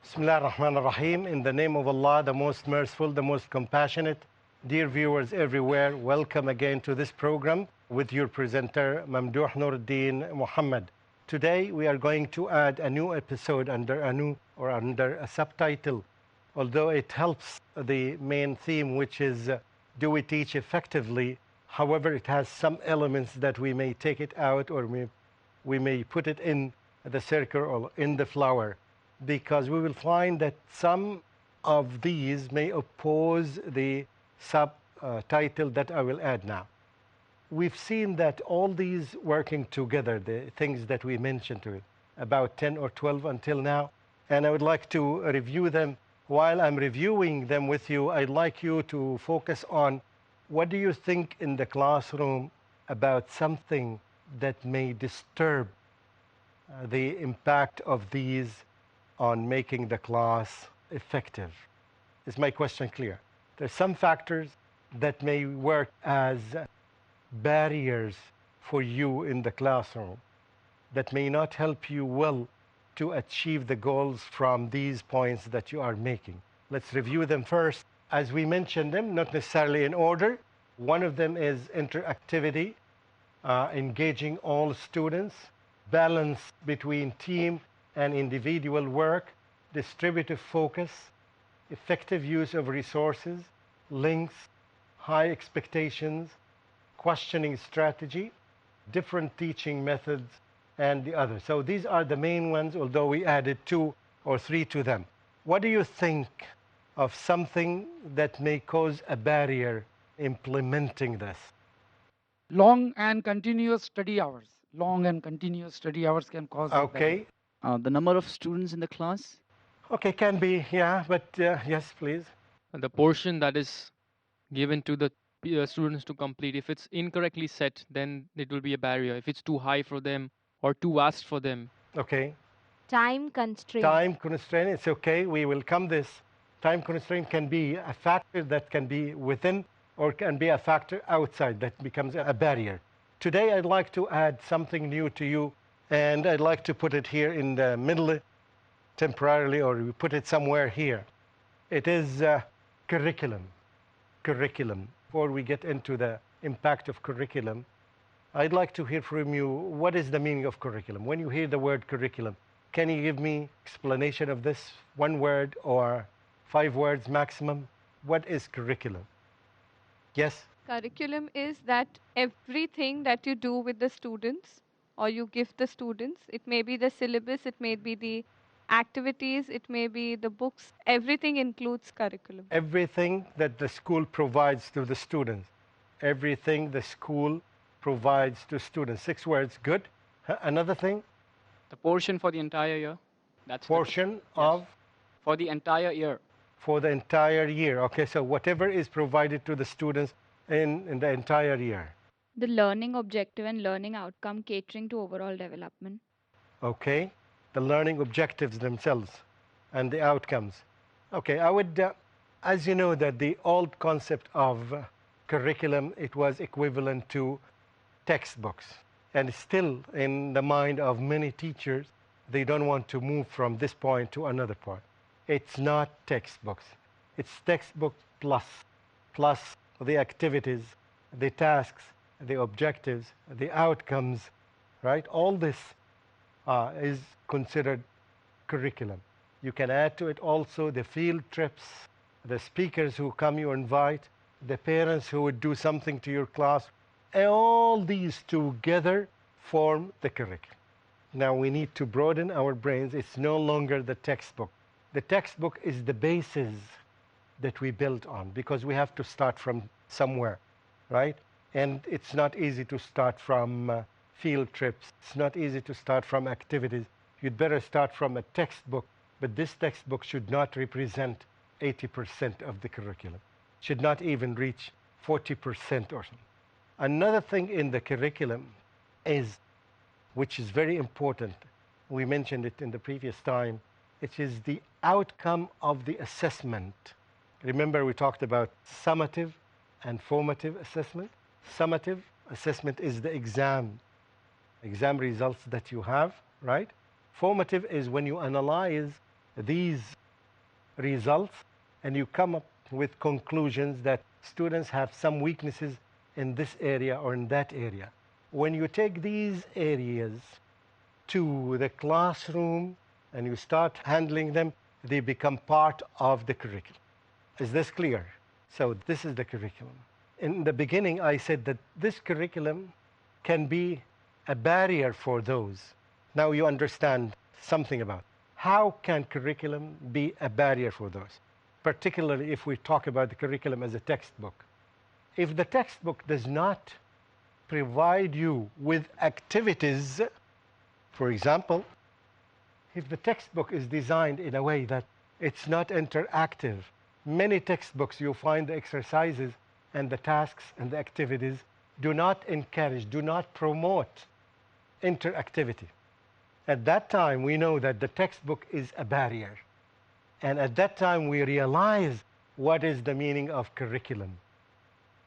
Bismillah ar-Rahman ar-Rahim. In the name of Allah, the most merciful, the most compassionate. Dear viewers everywhere, welcome again to this program with your presenter, Mamdooh Nuruddin Muhammad. Today we are going to add a new episode under a subtitle, although it helps the main theme, which is do we teach effectively? However, it has some elements that we may take it out, or we may put it in the circle or in the flower, because we will find that some of these may oppose the subtitle that I will add now. We've seen that all these working together, the things that we mentioned to it, about 10 or 12 until now, and I would like to review them. While I'm reviewing them with you, I'd like you to focus on what do you think in the classroom about something that may disturb the impact of these on making the class effective. Is my question clear? There's some factors that may work as barriers for you in the classroom that may not help you well to achieve the goals from these points that you are making. Let's review them first. As we mentioned them, not necessarily in order. One of them is interactivity, engaging all students, balance between team and individual work, distributive focus, effective use of resources, links, high expectations, questioning strategy, different teaching methods, and the others. So these are the main ones, although we added 2 or 3 to them. What do you think of something that may cause a barrier implementing this? Long and continuous study hours. Long and continuous study hours can cause that barrier. Okay. The number of students in the class. Okay, can be, yeah, but yes, please. The portion that is given to the students to complete, if it's incorrectly set, then it will be a barrier. If it's too high for them or too vast for them. Okay. Time constraint. Time constraint, it's okay. We will come this. Time constraint can be a factor that can be within or can be a factor outside that becomes a barrier. Today, I'd like to add something new to you, and I'd like to put it here in the middle temporarily, or we put it somewhere here. It is curriculum. Curriculum. Before we get into the impact of curriculum, I'd like to hear from you, what is the meaning of curriculum? When you hear the word curriculum, can you give me explanation of this? 1 word or 5 words maximum? What is curriculum? Yes? Curriculum is that everything that you do with the students or you give the students, it may be the syllabus, it may be the activities, it may be the books, everything includes curriculum. Everything that the school provides to the students. Everything the school provides to students. 6 words, good. Another thing? The portion for the entire year. That's Portion of? for the entire year. For the entire year. Okay, so whatever is provided to the students in the entire year. The learning objective and learning outcome catering to overall development. Okay, the learning objectives themselves and the outcomes. Okay, I would, as you know, that the old concept of curriculum, it was equivalent to textbooks. And still in the mind of many teachers, they don't want to move from this point to another point. It's not textbooks. It's textbook plus the activities, the tasks, the objectives, the outcomes, right? All this is considered curriculum. You can add to it also the field trips, the speakers who come you invite, the parents who would do something to your class. All these together form the curriculum. Now we need to broaden our brains. It's no longer the textbook. The textbook is the basis that we build on, because we have to start from somewhere, right? And it's not easy to start from field trips. It's not easy to start from activities. You'd better start from a textbook, but this textbook should not represent 80% of the curriculum. Should not even reach 40% or something. Another thing in the curriculum is, which is very important, we mentioned it in the previous time, it is the outcome of the assessment. Remember, we talked about summative and formative assessment. Summative assessment is the exam results that you have, right? Formative is when you analyze these results and you come up with conclusions that students have some weaknesses in this area or in that area. When you take these areas to the classroom and you start handling them, they become part of the curriculum. Is this clear? So this is the curriculum. In the beginning, I said that this curriculum can be a barrier for those. Now you understand something about how can curriculum be a barrier for those, particularly if we talk about the curriculum as a textbook. If the textbook does not provide you with activities, for example, if the textbook is designed in a way that it's not interactive, many textbooks you'll find the exercises and the tasks and the activities do not encourage, do not promote interactivity. At that time, we know that the textbook is a barrier. And at that time, we realize what is the meaning of curriculum.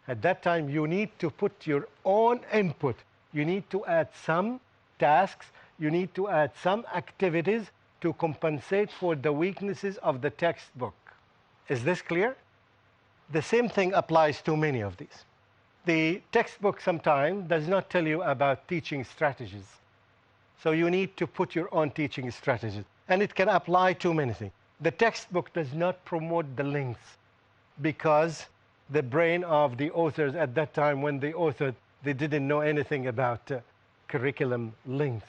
At that time, you need to put your own input. You need to add some tasks. You need to add some activities to compensate for the weaknesses of the textbook. Is this clear? The same thing applies to many of these. The textbook sometimes does not tell you about teaching strategies. So you need to put your own teaching strategies. And it can apply to many things. The textbook does not promote the links because the brain of the authors at that time when they authored, they didn't know anything about curriculum links.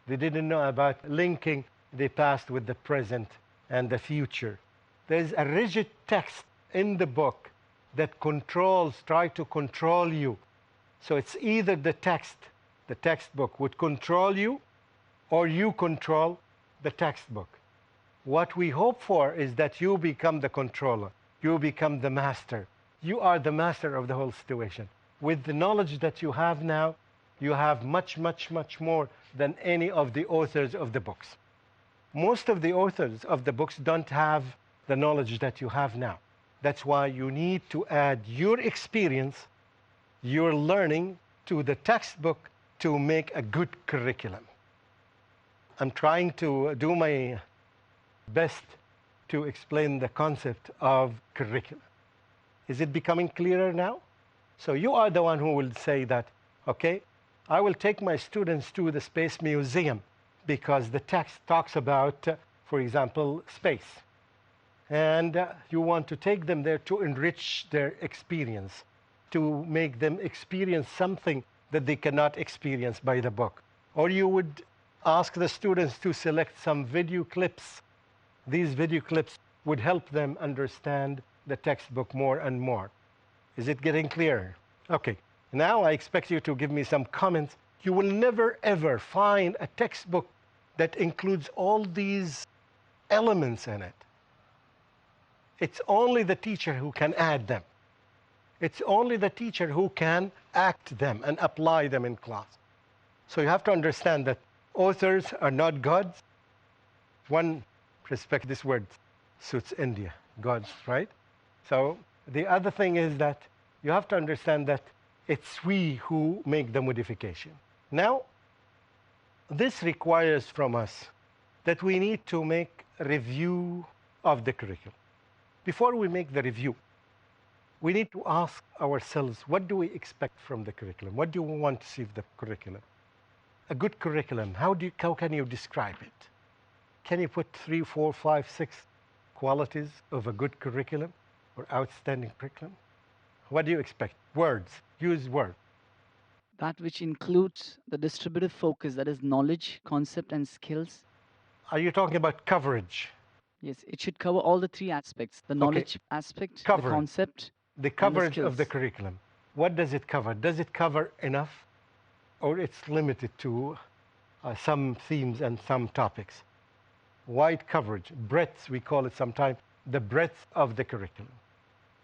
They didn't know about linking the past with the present and the future. There's a rigid text in the book that try to control you. So it's either the textbook would control you, or you control the textbook. What we hope for is that you become the controller. You become the master. You are the master of the whole situation. With the knowledge that you have now, you have much, much, much more than any of the authors of the books. Most of the authors of the books don't have the knowledge that you have now. That's why you need to add your experience, your learning to the textbook to make a good curriculum. I'm trying to do my best to explain the concept of curriculum. Is it becoming clearer now? So you are the one who will say that, okay, I will take my students to the Space Museum because the text talks about, for example, space. And you want to take them there to enrich their experience, to make them experience something that they cannot experience by the book. Or you would ask the students to select some video clips. These video clips would help them understand the textbook more and more. Is it getting clearer? Okay. Now I expect you to give me some comments. You will never ever find a textbook that includes all these elements in it. It's only the teacher who can add them. It's only the teacher who can act them and apply them in class. So you have to understand that authors are not gods. One, respect this word, suits India, gods, right? So the other thing is that you have to understand that it's we who make the modification. Now, this requires from us that we need to make a review of the curriculum. Before we make the review, we need to ask ourselves, what do we expect from the curriculum? What do we want to see of the curriculum? A good curriculum, how can you describe it? Can you put 3, 4, 5, 6 qualities of a good curriculum or outstanding curriculum? What do you expect? Words. Use words. That which includes the distributive focus, that is knowledge, concept, and skills. Are you talking about coverage? Yes, it should cover all the three aspects: the knowledge aspect, Cover. the concept, The coverage and of the curriculum. What does it cover? Does it cover enough? Or it's limited to some themes and some topics? Wide coverage, breadth, we call it sometimes, the breadth of the curriculum.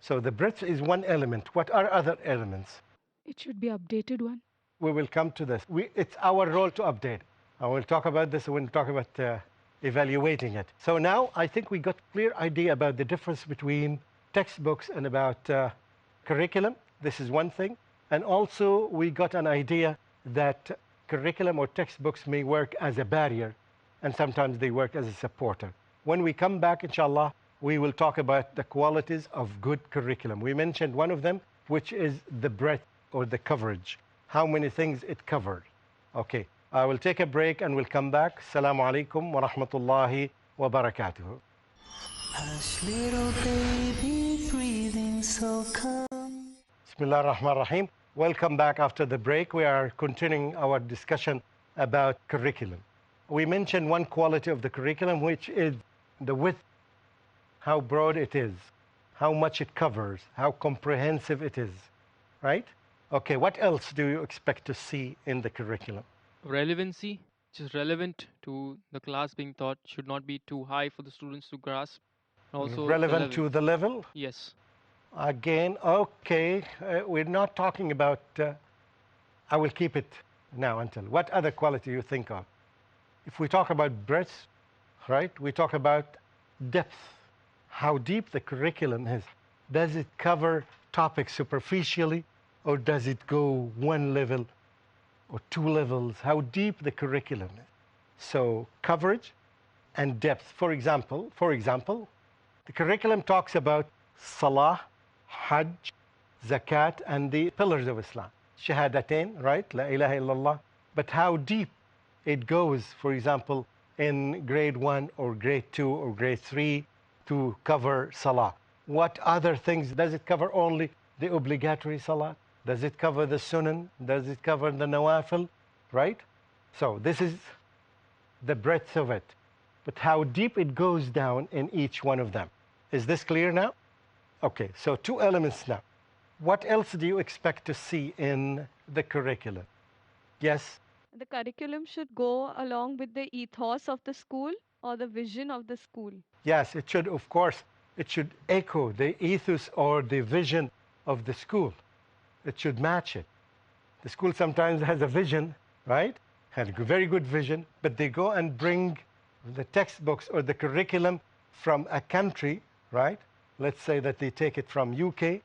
So the breadth is one element. What are other elements? It should be updated one. We will come to this. It's our role to update. I will talk about this when we talk about evaluating it. So now I think we got a clear idea about the difference between textbooks and about curriculum. This is one thing. And also we got an idea that curriculum or textbooks may work as a barrier and sometimes they work as a supporter. When we come back, inshallah, we will talk about the qualities of good curriculum. We mentioned one of them, which is the breadth or the coverage, how many things it covered. Okay, I will take a break and we'll come back. Assalamu alaikum wa rahmatullahi wa barakatuhu. Hush, little baby, breathing so calm. Bismillah ar-Rahman ar-Rahim. Welcome back after the break. We are continuing our discussion about curriculum. We mentioned one quality of the curriculum, which is the width, how broad it is, how much it covers, how comprehensive it is, right? Okay, what else do you expect to see in the curriculum? Relevancy, which is relevant to the class being taught, should not be too high for the students to grasp. Also Relevant to the level? Yes. Again, okay, we're not talking about, I will keep it now until. What other quality you think of? If we talk about breadth, right, we talk about depth, how deep the curriculum is. Does it cover topics superficially, or does it go one level or two levels? How deep the curriculum is. So coverage and depth. For example, the curriculum talks about Salah, Hajj, Zakat, and the pillars of Islam. Shahadatain, right? La ilaha illallah. But how deep it goes, for example, in grade 1 or grade 2 or grade 3 to cover Salah. What other things? Does it cover only the obligatory Salah? Does it cover the Sunan? Does it cover the Nawafil? Right? So this is the breadth of it. But how deep it goes down in each one of them. Is this clear now? Okay, so two elements now. What else do you expect to see in the curriculum? Yes? The curriculum should go along with the ethos of the school or the vision of the school. Yes, it should, of course, it should echo the ethos or the vision of the school. It should match it. The school sometimes has a vision, right? Had a very good vision, but they go and bring the textbooks or the curriculum from a country, right? Let's say that they take it from UK,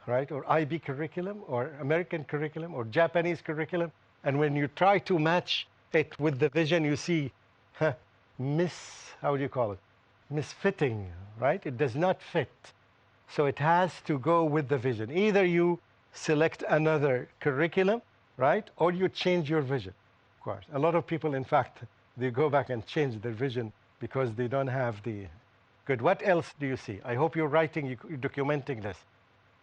right? Or IB curriculum or American curriculum or Japanese curriculum. And when you try to match it with the vision, you see how do you call it? Misfitting, right? It does not fit. So it has to go with the vision. Either you select another curriculum, right? Or you change your vision, of course. A lot of people, in fact, they go back and change their vision because they don't have the good. What else do you see? I hope you're writing, you're documenting this.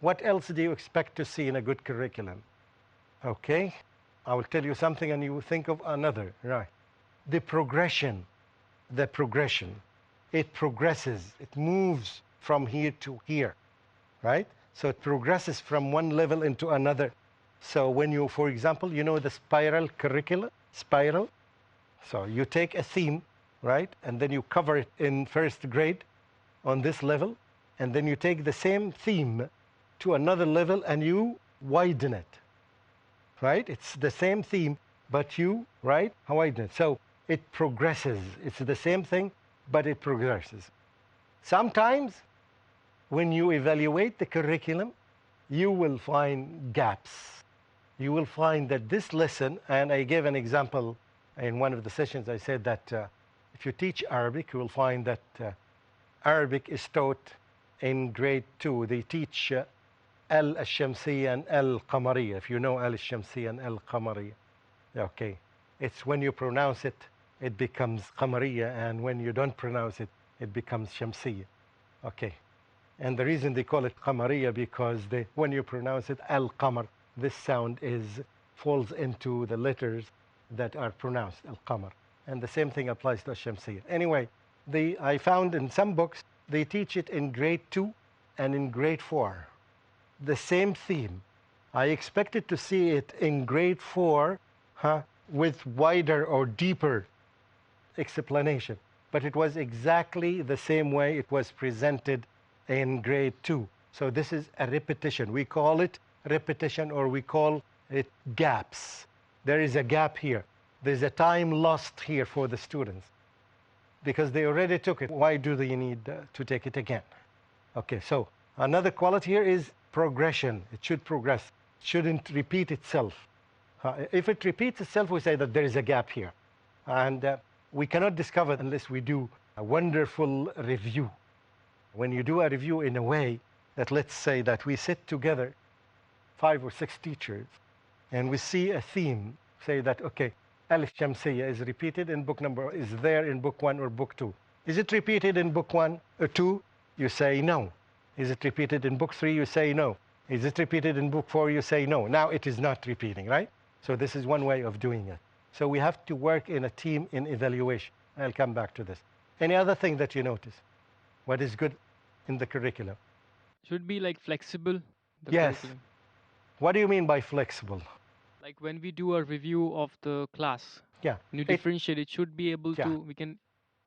What else do you expect to see in a good curriculum? Okay, I will tell you something and you will think of another, right? The progression, it progresses, it moves from here to here, right? So it progresses from one level into another. So when you, for example, you know the spiral curricula, spiral? So you take a theme, right? And then you cover it in first grade on this level. And then you take the same theme to another level and you widen it, right? It's the same theme, but you, right, widen it. So it progresses. It's the same thing, but it progresses. Sometimes when you evaluate the curriculum, you will find gaps. You will find that this lesson, and I gave an example in one of the sessions, I said that if you teach Arabic, you will find that Arabic is taught in grade 2. They teach al-Shamsiyya and al-Qamariyya. If you know al-Shamsiyya and al-Qamariyya. Okay. It's when you pronounce it, it becomes Qamariyya, and when you don't pronounce it, it becomes Shamsiyya. Okay. And the reason they call it Qamariyya because when you pronounce it al-Qamar, this sound falls into the letters that are pronounced al-Qamar. And the same thing applies to Shamsiyya. Anyway, I found in some books, they teach it in grade 2 and in grade 4. The same theme. I expected to see it in grade 4 with wider or deeper explanation. But it was exactly the same way it was presented in grade 2. So this is a repetition. We call it repetition, or we call it gaps. There is a gap here. There's a time lost here for the students because they already took it. Why do they need to take it again? Okay, so another quality here is progression. It should progress. It shouldn't repeat itself. If it repeats itself, we say that there is a gap here. And we cannot discover unless we do a wonderful review. When you do a review in a way that, let's say that we sit together, 5 or 6 teachers, and we see a theme, say that, okay, Alif Shamsiyya is repeated in book number, is there in book 1 or book 2. Is it repeated in book 1 or 2? You say no. Is it repeated in book 3? You say no. Is it repeated in book 4? You say no. Now it is not repeating, right? So this is one way of doing it. So we have to work in a team in evaluation. I'll come back to this. Any other thing that you notice? What is good in the curriculum? Should be like flexible. The Yes. curriculum. What do you mean by flexible? Like when we do a review of the class, Yeah. when you differentiate, it should be able Yeah. to, we can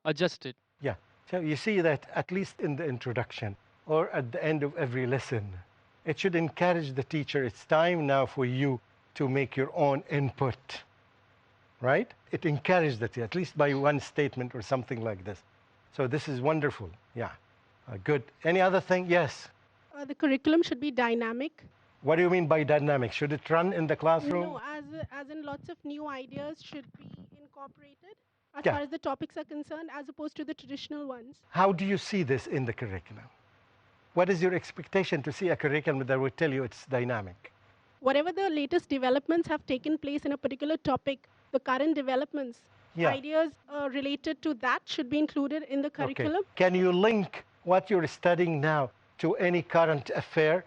adjust it. Yeah. So you see that at least in the introduction or at the end of every lesson, it should encourage the teacher, it's time now for you to make your own input, right? It encourages that at least by one statement or something like this. So this is wonderful. Yeah. Good. Any other thing? Yes. The curriculum should be dynamic. What do you mean by dynamic? Should it run in the classroom? No, as in lots of new ideas should be incorporated as Yeah. far as the topics are concerned, as opposed to the traditional ones. How do you see this in the curriculum? What is your expectation to see a curriculum that will tell you it's dynamic? Whatever the latest developments have taken place in a particular topic, the current developments, Yeah. ideas related to that should be included in the curriculum. Okay. Can you link what you're studying now to any current affair?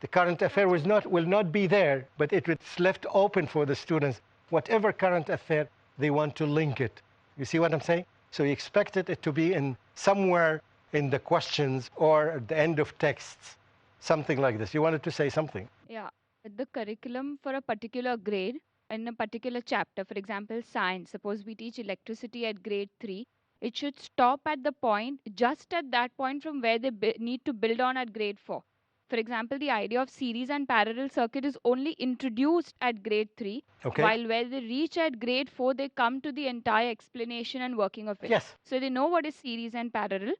The current affair will not be there, but it's left open for the students. Whatever current affair, they want to link it. You see what I'm saying? So you expected it to be in somewhere in the questions or at the end of texts, something like this. You wanted to say something? Yeah, the curriculum for a particular grade in a particular chapter, for example, science, suppose we teach electricity at grade 3, it should stop at the point, just at that point from where they need to build on at grade 4. For example, the idea of series and parallel circuit is only introduced at grade 3, Okay. while where they reach at grade 4, they come to the entire explanation and working of it. Yes. So they know what is series and parallel.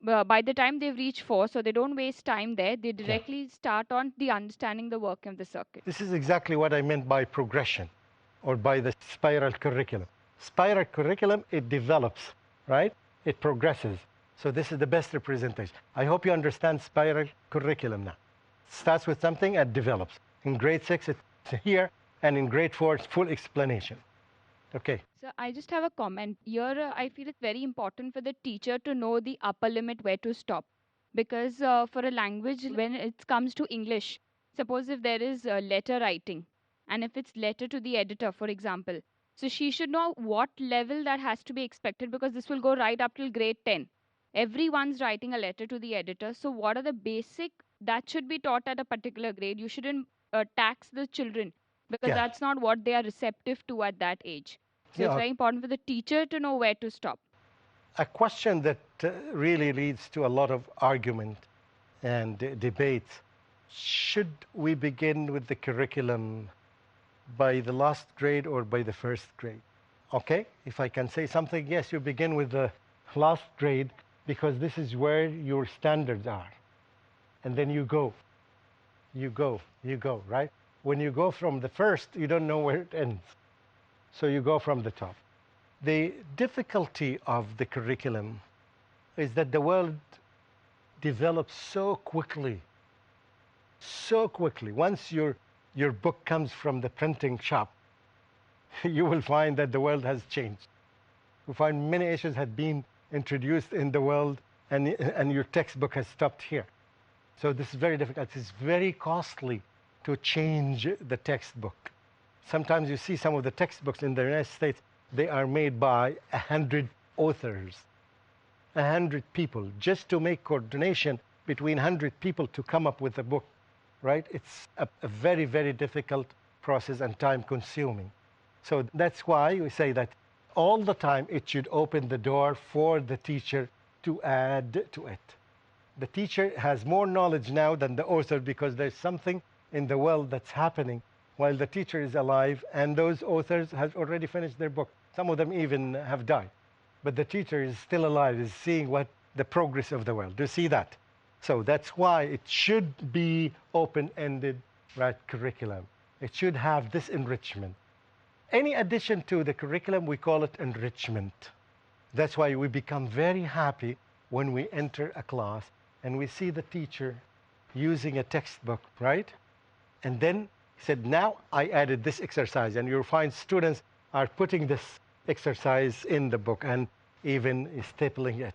By the time they've reached 4, so they don't waste time there, they directly start on the understanding the working of the circuit. This is exactly what I meant by progression or by the spiral curriculum. Spiral curriculum, it develops, right? It progresses. So this is the best representation. I hope you understand spiral curriculum now. It starts with something and develops. In grade 6, it's here, and in grade 4, it's full explanation. Okay. So I just have a comment. Here, I feel it's very important for the teacher to know the upper limit where to stop. Because for a language, when it comes to English, suppose if there is letter writing, and if it's letter to the editor, for example, so she should know what level that has to be expected, because this will go right up till grade 10. Everyone's writing a letter to the editor. So what are the basic that should be taught at a particular grade? You shouldn't tax the children, because Yeah. that's not what they are receptive to at that age. So it's Yeah. very important for the teacher to know where to stop. A question that really leads to a lot of argument and debate. Should we begin with the curriculum by the last grade or by the first grade? Okay, if I can say something, yes, you begin with the last grade because this is where your standards are. And then you go, right? When you go from the first, you don't know where it ends. So you go from the top. The difficulty of the curriculum is that the world develops so quickly. So quickly. Once your book comes from the printing shop, you will find that the world has changed. You find many issues had been introduced in the world, and your textbook has stopped here. So this is very difficult. It's very costly to change the textbook. Sometimes you see some of the textbooks in the United States, they are made by 100 authors, 100 people, just to make coordination between 100 people to come up with a book, right? It's a very, very difficult process and time consuming. So that's why we say that all the time it should open the door for the teacher to add to it. The teacher has more knowledge now than the author, because there's something in the world that's happening while the teacher is alive, and those authors have already finished their book. Some of them even have died. But the teacher is still alive, is seeing what the progress of the world. Do you see that? So that's why it should be open-ended, right, curriculum. It should have this enrichment. Any addition to the curriculum, we call it enrichment. That's why we become very happy when we enter a class and we see the teacher using a textbook, right? And then he said, now I added this exercise, and you'll find students are putting this exercise in the book and even stapling it,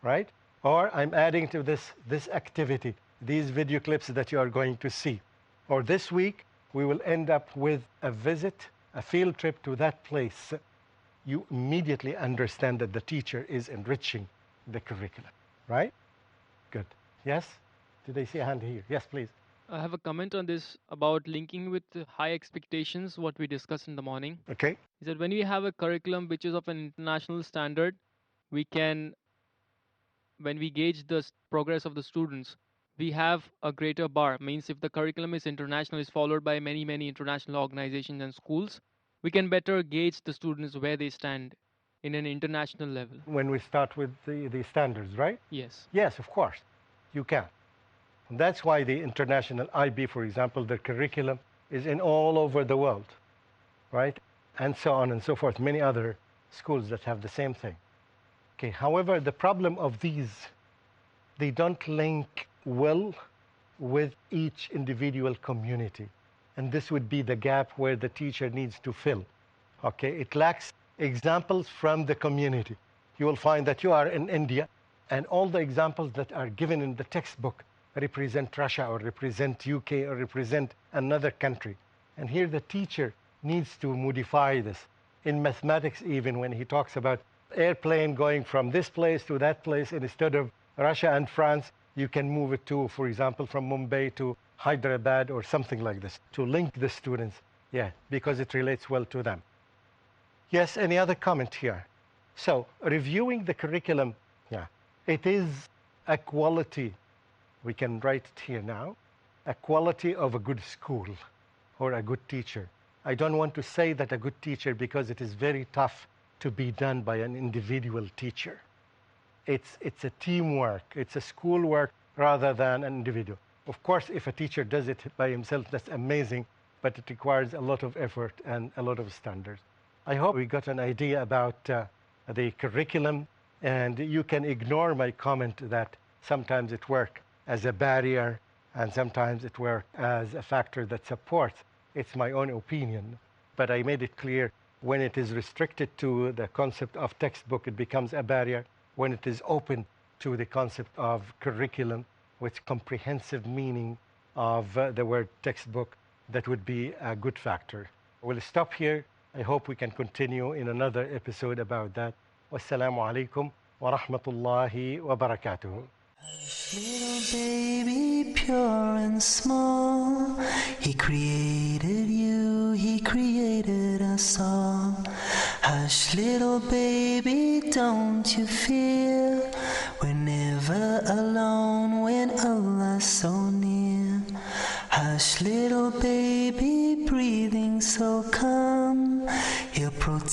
right? Or I'm adding to this activity, these video clips that you are going to see. Or this week, we will end up with a visit, a field trip to that place. You immediately understand that the teacher is enriching the curriculum, right? Good. Yes? Did I see a hand here? Yes, please. I have a comment on this about linking with the high expectations, what we discussed in the morning. Okay. Is that when we have a curriculum which is of an international standard, we can, when we gauge the progress of the students, we have a greater bar. Means if the curriculum is international, is followed by many, many international organizations and schools, we can better gauge the students where they stand in an international level. When we start with the standards, right? Yes. Yes, of course. You can. And that's why the international IB, for example, the curriculum is in all over the world, right? And so on and so forth. Many other schools that have the same thing. Okay, however, the problem of these, they don't link well with each individual community. And this would be the gap where the teacher needs to fill. Okay, it lacks examples from the community. You will find that you are in India, and all the examples that are given in the textbook represent Russia or represent UK or represent another country. And here the teacher needs to modify this. In mathematics even, when he talks about airplane going from this place to that place, instead of Russia and France, you can move it to, for example, from Mumbai to Hyderabad or something like this, to link the students, yeah, because it relates well to them. Yes, any other comment here? So, reviewing the curriculum, yeah, it is a quality. We can write it here now, a quality of a good school or a good teacher. I don't want to say that a good teacher because it is very tough to be done by an individual teacher. It's a teamwork, it's a schoolwork rather than an individual. Of course, if a teacher does it by himself, that's amazing, but it requires a lot of effort and a lot of standards. I hope we got an idea about the curriculum, and you can ignore my comment that sometimes it works as a barrier and sometimes it works as a factor that supports. It's my own opinion, but I made it clear when it is restricted to the concept of textbook, it becomes a barrier. When it is open to the concept of curriculum with comprehensive meaning of the word textbook, that would be a good factor. We'll stop here. I hope we can continue in another episode about that. Wassalamu alaikum wa rahmatullahi wa barakatuh. Little baby, pure and small, He created you, He created us all. Hush, little baby, don't you fear, we're never alone when Allah's so near. Hush, little baby, breathing so calm, He'll protect